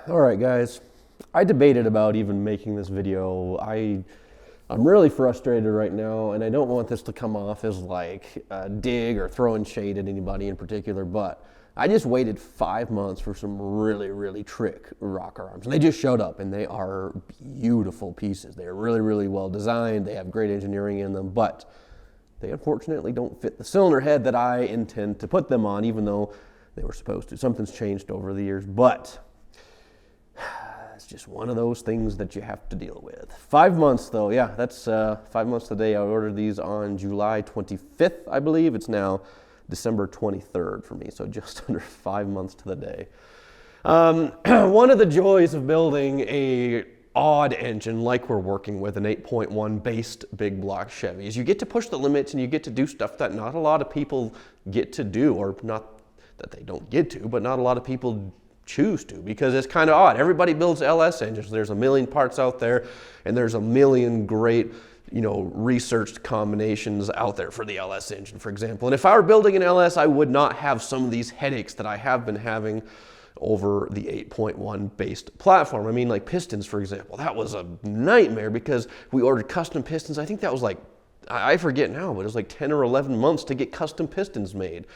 All right, guys. I debated about even making this video. I'm really frustrated right now, and I don't want this to come off as like a dig or throwing shade at anybody in particular, but I just waited 5 months for some really trick rocker arms, and they just showed up, and they are beautiful pieces. They're really well designed. They have great engineering in them, but they unfortunately don't fit the cylinder head that I intend to put them on, even though they were supposed to. Something's changed over the years, but it's just one of those things that you have to deal with. 5 months though, yeah, that's 5 months today. I ordered these on July 25th, I believe. It's now December 23rd for me, so just under 5 months to the day. One of the joys of building a odd engine like we're working with, an 8.1 based big block Chevy, is you get to push the limits and you get to do stuff that not a lot of people get to do, or not that they don't get to, but not a lot of people choose to, because it's kind of odd. Everybody builds LS engines. There's a million parts out there, and there's a million great, researched combinations out there for the LS engine, for example. And if I were building an LS, I would not have some of these headaches that I have been having over the 8.1 based platform. I mean, like pistons, for example. That was a nightmare because we ordered custom pistons. I think that was like, I forget now, but it was like 10 or 11 months to get custom pistons made.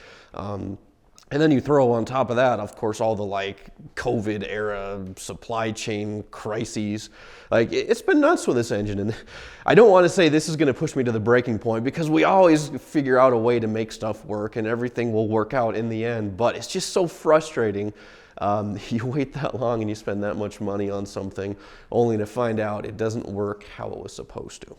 And then you throw on top of that, of course, all the like COVID era supply chain crises. Like, it's been nuts with this engine. And I don't want to say this is going to push me to the breaking point, because we always figure out a way to make stuff work and everything will work out in the end. But it's just so frustrating. You wait that long and you spend that much money on something only to find out it doesn't work how it was supposed to.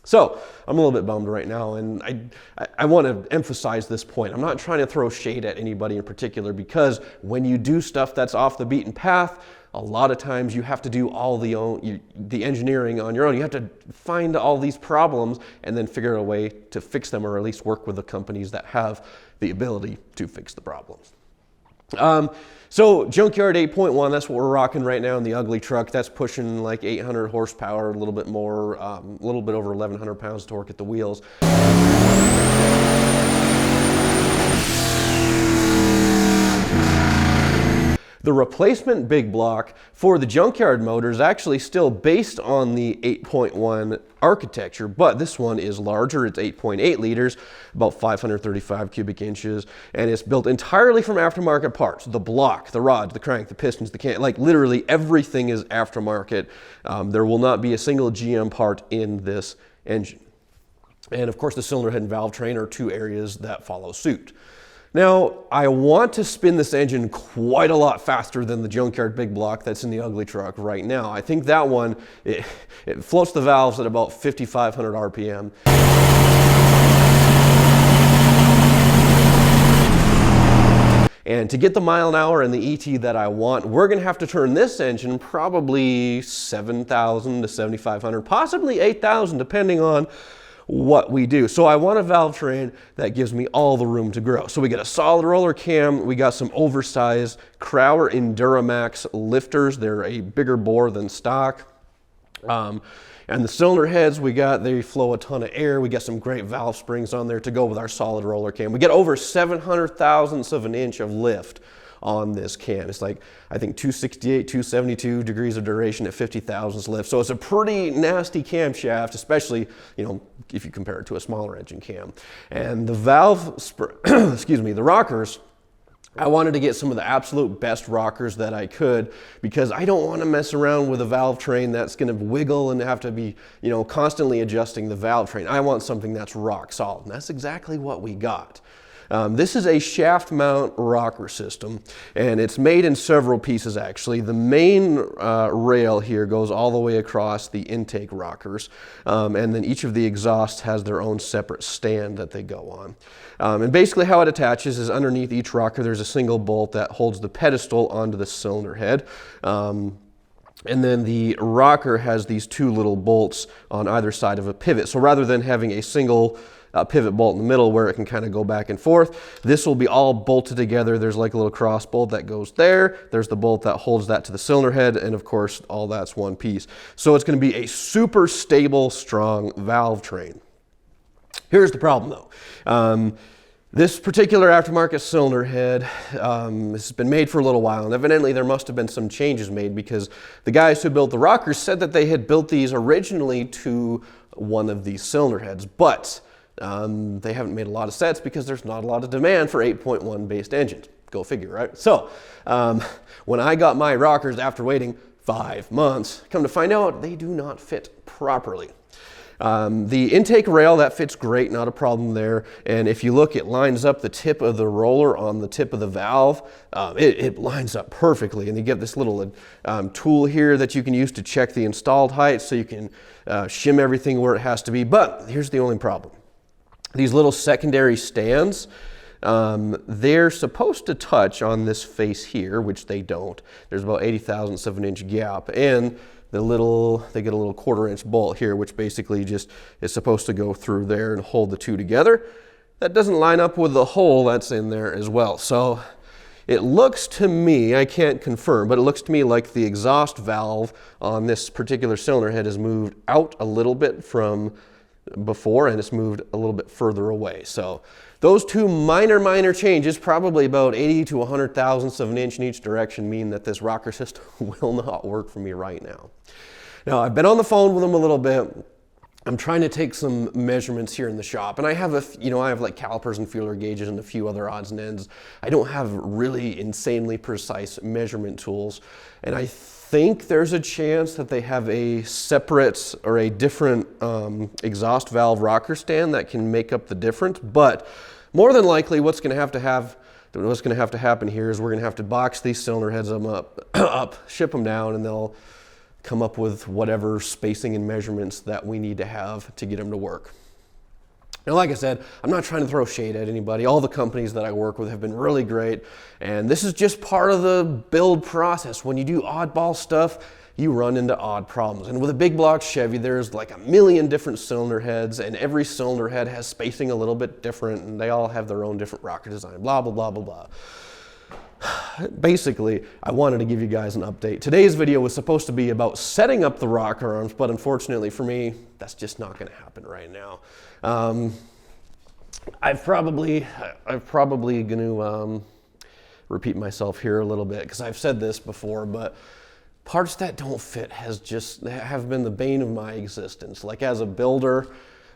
So I'm a little bit bummed right now, and I want to emphasize this point. I'm not trying to throw shade at anybody in particular, because when you do stuff that's off the beaten path, a lot of times you have to do all the engineering on your own. You have to find all these problems and then figure out a way to fix them, or at least work with the companies that have the ability to fix the problems. So Junkyard 8.1, that's what we're rocking right now in the ugly truck. That's pushing like 800 horsepower, a little bit more, a little bit over 1,100 pounds of torque at the wheels. The replacement big block for the Junkyard motor is actually still based on the 8.1 architecture, but this one is larger. It's 8.8 liters, about 535 cubic inches, and it's built entirely from aftermarket parts. The block, the rods, the crank, the pistons, the can, like literally everything is aftermarket. There will not be a single GM part in this engine. And of course, the cylinder head and valve train are two areas that follow suit. Now, I want to spin this engine quite a lot faster than the Junkyard big block that's in the ugly truck right now. I think that one, it floats the valves at about 5,500 RPM. And to get the mile an hour and the ET that I want, we're going to have to turn this engine probably 7,000 to 7,500, possibly 8,000, depending on what we do. So I want a valve train that gives me all the room to grow. So we got a solid roller cam, we got some oversized Crowler Enduramax lifters. They're a bigger bore than stock. And the cylinder heads, they flow a ton of air. We got some great valve springs on there to go with our solid roller cam. We get over 700 thousandths of an inch of lift on this cam. It's like, I think 268, 272 degrees of duration at 50 thousandths lift. So it's a pretty nasty camshaft, especially, if you compare it to a smaller engine cam. And the the rockers, I wanted to get some of the absolute best rockers that I could, because I don't want to mess around with a valve train that's going to wiggle and have to be, constantly adjusting the valve train. I want something that's rock solid, and that's exactly what we got. This is a shaft mount rocker system, and it's made in several pieces actually. The main rail here goes all the way across the intake rockers, and then each of the exhausts has their own separate stand that they go on. And basically how it attaches is underneath each rocker there's a single bolt that holds the pedestal onto the cylinder head. And then the rocker has these two little bolts on either side of a pivot. So rather than having a single pivot bolt in the middle where it can kind of go back and forth, this will be all bolted together. There's like a little cross bolt that goes there. There's the bolt that holds that to the cylinder head, and of course all that's one piece. So it's going to be a super stable, strong valve train. Here's the problem though. This particular aftermarket cylinder head has been made for a little while, and evidently there must have been some changes made because the guys who built the rockers said that they had built these originally to one of these cylinder heads, but they haven't made a lot of sets because there's not a lot of demand for 8.1 based engines. Go figure, right? So when I got my rockers after waiting 5 months, come to find out they do not fit properly. The intake rail, that fits great, not a problem there. And if you look, it lines up the tip of the roller on the tip of the valve. It lines up perfectly. And you get this little tool here that you can use to check the installed height so you can shim everything where it has to be. But here's the only problem. These little secondary stands, they're supposed to touch on this face here, which they don't. There's about 80 thousandths of an inch gap. And they get a little 1/4 inch bolt here, which basically just is supposed to go through there and hold the two together. That doesn't line up with the hole that's in there as well. So it looks to me, I can't confirm, but it looks to me like the exhaust valve on this particular cylinder head has moved out a little bit from before, and it's moved a little bit further away. So those two minor changes, probably about 80 to 100 thousandths of an inch in each direction, mean that this rocker system will not work for me right now. Now, I've been on the phone with them a little bit. I'm trying to take some measurements here in the shop, and I have I have like calipers and feeler gauges and a few other odds and ends. I don't have really insanely precise measurement tools, and I think there's a chance that they have a separate or a different exhaust valve rocker stand that can make up the difference. But more than likely, what's going to have to happen here is we're going to have to box these cylinder heads up, ship them down, and they'll come up with whatever spacing and measurements that we need to have to get them to work. Now, like I said, I'm not trying to throw shade at anybody. All the companies that I work with have been really great, and this is just part of the build process. When you do oddball stuff, you run into odd problems. And with a big block Chevy, there's like a million different cylinder heads, and every cylinder head has spacing a little bit different, and they all have their own different rocker design, blah, blah, blah, blah, blah. Basically, I wanted to give you guys an update. Today's video was supposed to be about setting up the rocker arms, but unfortunately for me, that's just not going to happen right now. I've probably going to repeat myself here a little bit because I've said this before, but parts that don't fit have been the bane of my existence. Like, as a builder,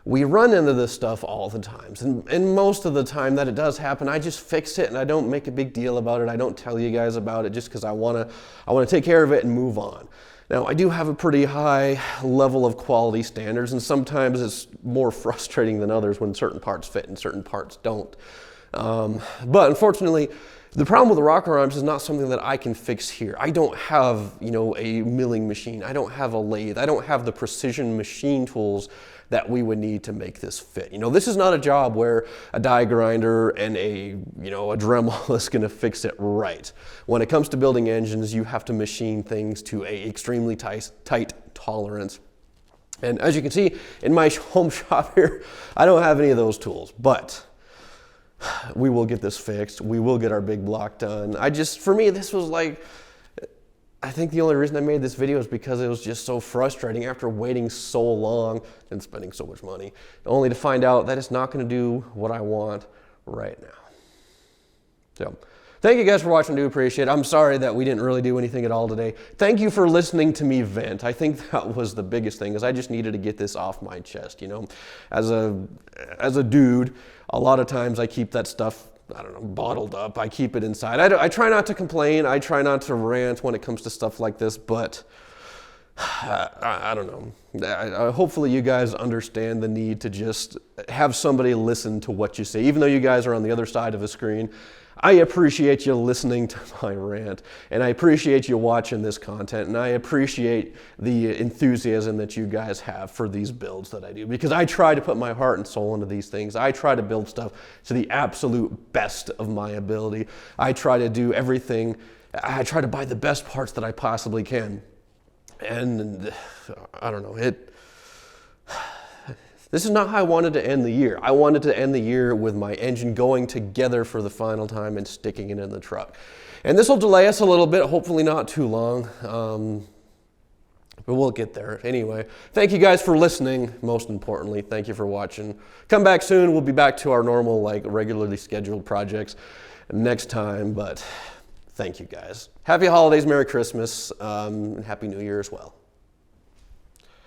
we run into this stuff all the time, and most of the time that it does happen, I just fix it and I don't make a big deal about it. I don't tell you guys about it just because I want to take care of it and move on. Now, I do have a pretty high level of quality standards, and sometimes it's more frustrating than others when certain parts fit and certain parts don't. But unfortunately, the problem with the rocker arms is not something that I can fix here. I don't have, a milling machine. I don't have a lathe. I don't have the precision machine tools that we would need to make this fit. This is not a job where a die grinder and a Dremel is going to fix it right. When it comes to building engines, you have to machine things to a extremely tight tolerance. And as you can see in my home shop here, I don't have any of those tools, but we will get this fixed. We will get our big block done. For me, this was like, I think the only reason I made this video is because it was just so frustrating after waiting so long and spending so much money, only to find out that it's not going to do what I want right now. So, thank you guys for watching. I do appreciate it. I'm sorry that we didn't really do anything at all today. Thank you for listening to me vent. I think that was the biggest thing, is I just needed to get this off my chest. As a dude, a lot of times I keep that stuff, bottled up. I keep it inside. I try not to complain. I try not to rant when it comes to stuff like this, but I don't know. Hopefully you guys understand the need to just have somebody listen to what you say. Even though you guys are on the other side of a screen, I appreciate you listening to my rant, and I appreciate you watching this content, and I appreciate the enthusiasm that you guys have for these builds that I do, because I try to put my heart and soul into these things. I try to build stuff to the absolute best of my ability. I try to do everything. I try to buy the best parts that I possibly can. And I don't know, this is not how I wanted to end the year. I wanted to end the year with my engine going together for the final time and sticking it in the truck. And this will delay us a little bit, hopefully not too long. But we'll get there. Anyway, thank you guys for listening. Most importantly, thank you for watching. Come back soon. We'll be back to our normal, regularly scheduled projects next time. But thank you guys. Happy holidays, Merry Christmas, and Happy New Year as well.